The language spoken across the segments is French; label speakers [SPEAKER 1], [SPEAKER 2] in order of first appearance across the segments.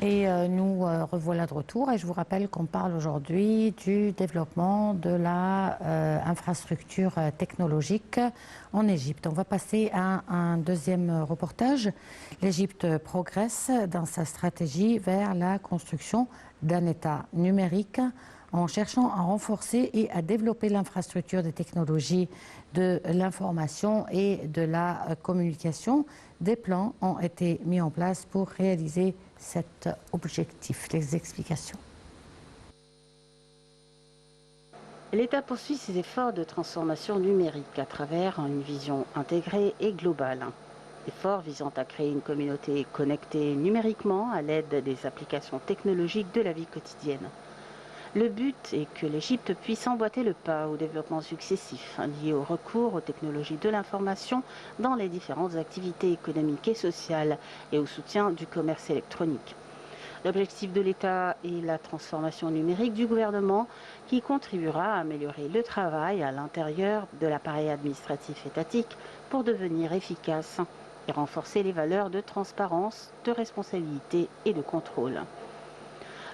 [SPEAKER 1] Et nous revoilà de retour et je vous rappelle qu'on parle aujourd'hui du développement de la infrastructure technologique en Égypte. On va passer à un deuxième reportage. L'Égypte progresse dans sa stratégie vers la construction d'un État numérique en cherchant à renforcer et à développer l'infrastructure des technologies de l'information et de la communication. Des plans ont été mis en place pour réaliser cet objectif. Les explications.
[SPEAKER 2] L'État poursuit ses efforts de transformation numérique à travers une vision intégrée et globale. Efforts visant à créer une communauté connectée numériquement à l'aide des applications technologiques de la vie quotidienne. Le but est que l'Égypte puisse emboîter le pas aux développements successifs liés au recours aux technologies de l'information dans les différentes activités économiques et sociales et au soutien du commerce électronique. L'objectif de l'État est la transformation numérique du gouvernement qui contribuera à améliorer le travail à l'intérieur de l'appareil administratif étatique pour devenir efficace et renforcer les valeurs de transparence, de responsabilité et de contrôle.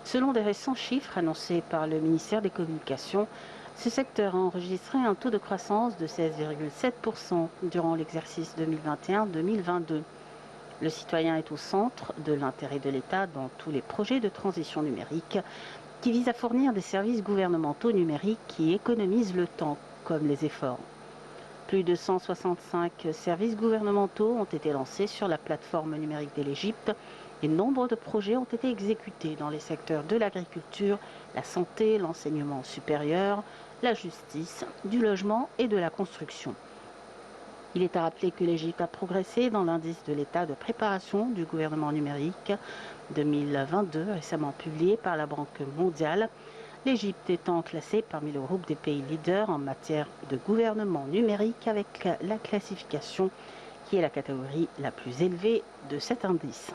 [SPEAKER 2] Selon des récents chiffres annoncés par le ministère des Communications, ce secteur a enregistré un taux de croissance de 16,7% durant l'exercice 2021-2022. Le citoyen est au centre de l'intérêt de l'État dans tous les projets de transition numérique qui visent à fournir des services gouvernementaux numériques qui économisent le temps, comme les efforts. Plus de 165 services gouvernementaux ont été lancés sur la plateforme numérique de l'Égypte et nombre de projets ont été exécutés dans les secteurs de l'agriculture, la santé, l'enseignement supérieur, la justice, du logement et de la construction. Il est à rappeler que l'Égypte a progressé dans l'indice de l'état de préparation du gouvernement numérique 2022, récemment publié par la Banque mondiale. L'Égypte étant classée parmi le groupe des pays leaders en matière de gouvernement numérique avec la classification qui est la catégorie la plus élevée de cet indice.